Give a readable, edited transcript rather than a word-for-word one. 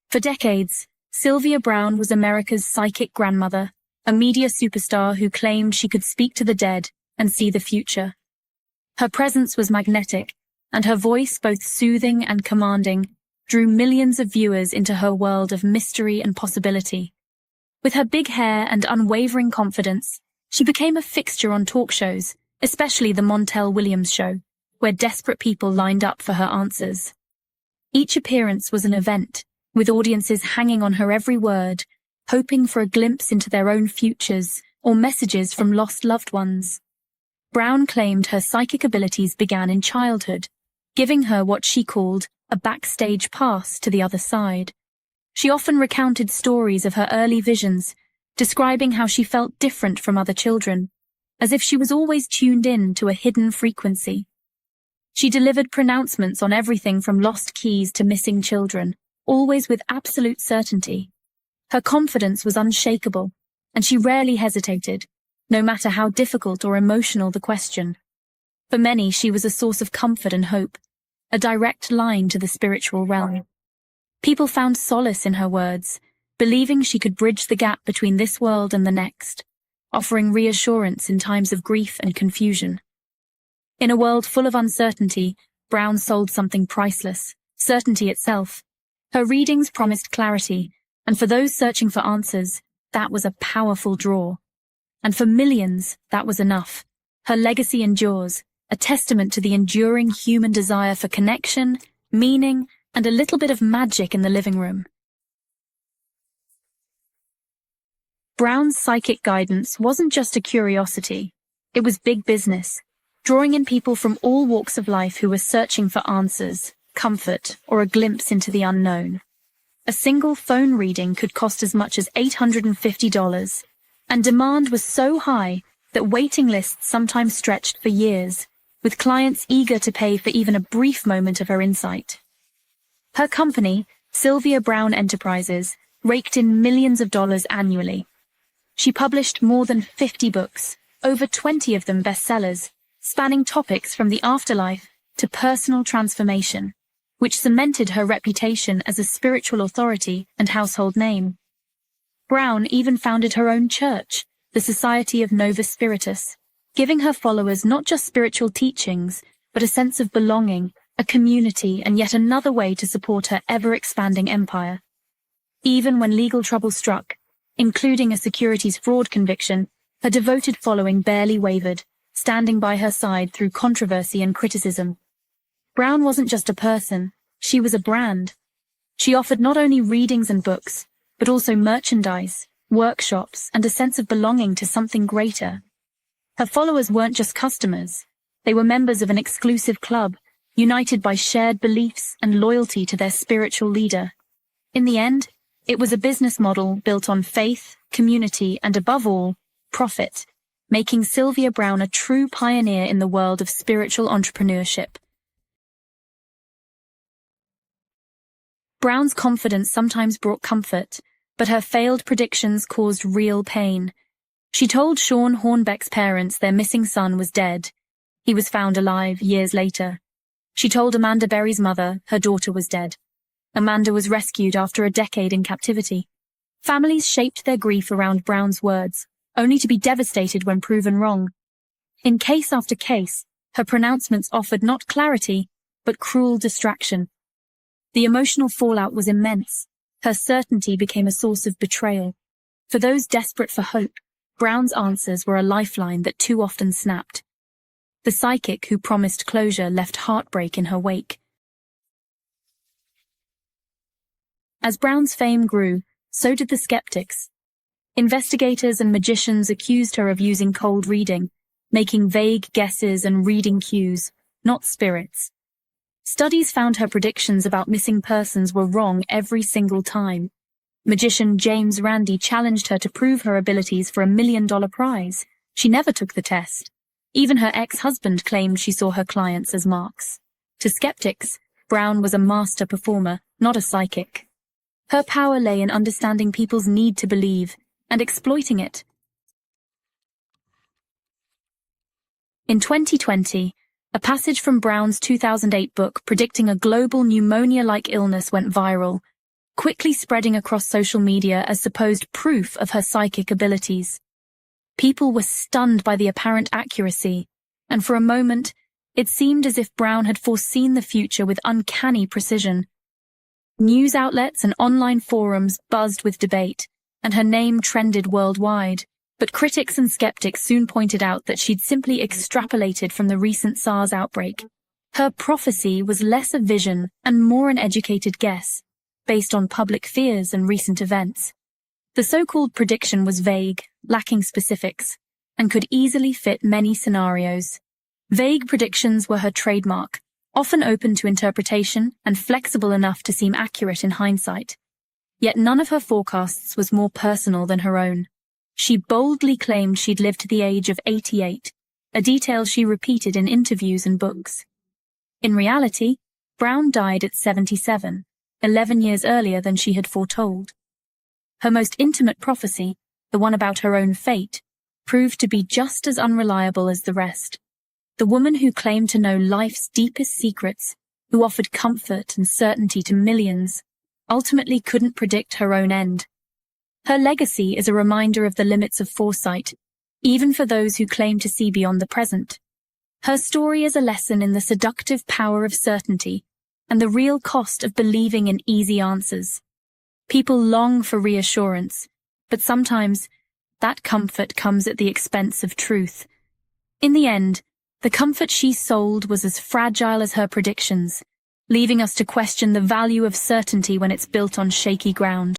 For decades, Sylvia Browne was America's psychic grandmother, a media superstar who claimed she could speak to the dead and see the future. Her presence was magnetic, and her voice, both soothing and commanding, drew millions of viewers into her world of mystery and possibility. With her big hair and unwavering confidence, she became a fixture on talk shows, especially the Montel Williams show, where desperate people lined up for her answers. Each appearance was an event, with audiences hanging on her every word, hoping for a glimpse into their own futures or messages from lost loved ones. Browne claimed her psychic abilities began in childhood, giving her what she called a backstage pass to the other side. She often recounted stories of her early visions, describing how she felt different from other children, as if she was always tuned in to a hidden frequency. She delivered pronouncements on everything from lost keys to missing children, always with absolute certainty. Her confidence was unshakable, and she rarely hesitated, no matter how difficult or emotional the question. For many, she was a source of comfort and hope, a direct line to the spiritual realm. People found solace in her words, believing she could bridge the gap between this world and the next, offering reassurance in times of grief and confusion. In a world full of uncertainty, Browne sold something priceless, certainty itself. Her readings promised clarity, and for those searching for answers, that was a powerful draw. And for millions, that was enough. Her legacy endures, a testament to the enduring human desire for connection, meaning, and a little bit of magic in the living room. Browne's psychic guidance wasn't just a curiosity, it was big business, drawing in people from all walks of life who were searching for answers, comfort, or a glimpse into the unknown. A single phone reading could cost as much as $850, and demand was so high that waiting lists sometimes stretched for years, with clients eager to pay for even a brief moment of her insight. Her company, Sylvia Browne Enterprises, raked in millions of dollars annually. She published more than 50 books, over 20 of them bestsellers, spanning topics from the afterlife to personal transformation, which cemented her reputation as a spiritual authority and household name. Browne even founded her own church, the Society of Novus Spiritus, giving her followers not just spiritual teachings, but a sense of belonging, a community, and yet another way to support her ever-expanding empire. Even when legal trouble struck, including a securities fraud conviction, her devoted following barely wavered, standing by her side through controversy and criticism. Browne wasn't just a person, she was a brand. She offered not only readings and books, but also merchandise, workshops, and a sense of belonging to something greater. Her followers weren't just customers, they were members of an exclusive club, united by shared beliefs and loyalty to their spiritual leader. In the end, it was a business model built on faith, community, and above all, profit, making Sylvia Browne a true pioneer in the world of spiritual entrepreneurship. Browne's confidence sometimes brought comfort, but her failed predictions caused real pain. She told Sean Hornbeck's parents their missing son was dead. He was found alive years later. She told Amanda Berry's mother her daughter was dead. Amanda was rescued after a decade in captivity. Families shaped their grief around Browne's words, only to be devastated when proven wrong. In case after case, her pronouncements offered not clarity, but cruel distraction. The emotional fallout was immense. Her certainty became a source of betrayal. For those desperate for hope, Browne's answers were a lifeline that too often snapped. The psychic who promised closure left heartbreak in her wake. As Browne's fame grew, so did the skeptics. Investigators and magicians accused her of using cold reading, making vague guesses and reading cues, not spirits. Studies found her predictions about missing persons were wrong every single time. Magician James Randi challenged her to prove her abilities for $1 million prize. She never took the test. Even her ex-husband claimed she saw her clients as marks. To skeptics, Browne was a master performer, not a psychic. Her power lay in understanding people's need to believe and exploiting it. In 2020, a passage from Browne's 2008 book predicting a global pneumonia-like illness went viral. quickly spreading across social media as supposed proof of her psychic abilities. People were stunned by the apparent accuracy, and for a moment, it seemed as if Browne had foreseen the future with uncanny precision. News outlets and online forums buzzed with debate, and her name trended worldwide. But critics and skeptics soon pointed out that she'd simply extrapolated from the recent SARS outbreak. Her prophecy was less a vision and more an educated guess, based on public fears and recent events. The so-called prediction was vague, lacking specifics, and could easily fit many scenarios. Vague predictions were her trademark, often open to interpretation and flexible enough to seem accurate in hindsight. Yet none of her forecasts was more personal than her own. She boldly claimed she'd lived to the age of 88, a detail she repeated in interviews and books. In reality, Browne died at 77, 11 years earlier than she had foretold. Her most intimate prophecy, the one about her own fate, proved to be just as unreliable as the rest. The woman who claimed to know life's deepest secrets, who offered comfort and certainty to millions, ultimately couldn't predict her own end. Her legacy is a reminder of the limits of foresight, even for those who claim to see beyond the present. Her story is a lesson in the seductive power of certainty and the real cost of believing in easy answers. People long for reassurance, but sometimes that comfort comes at the expense of truth. In the end, the comfort she sold was as fragile as her predictions, leaving us to question the value of certainty when it's built on shaky ground.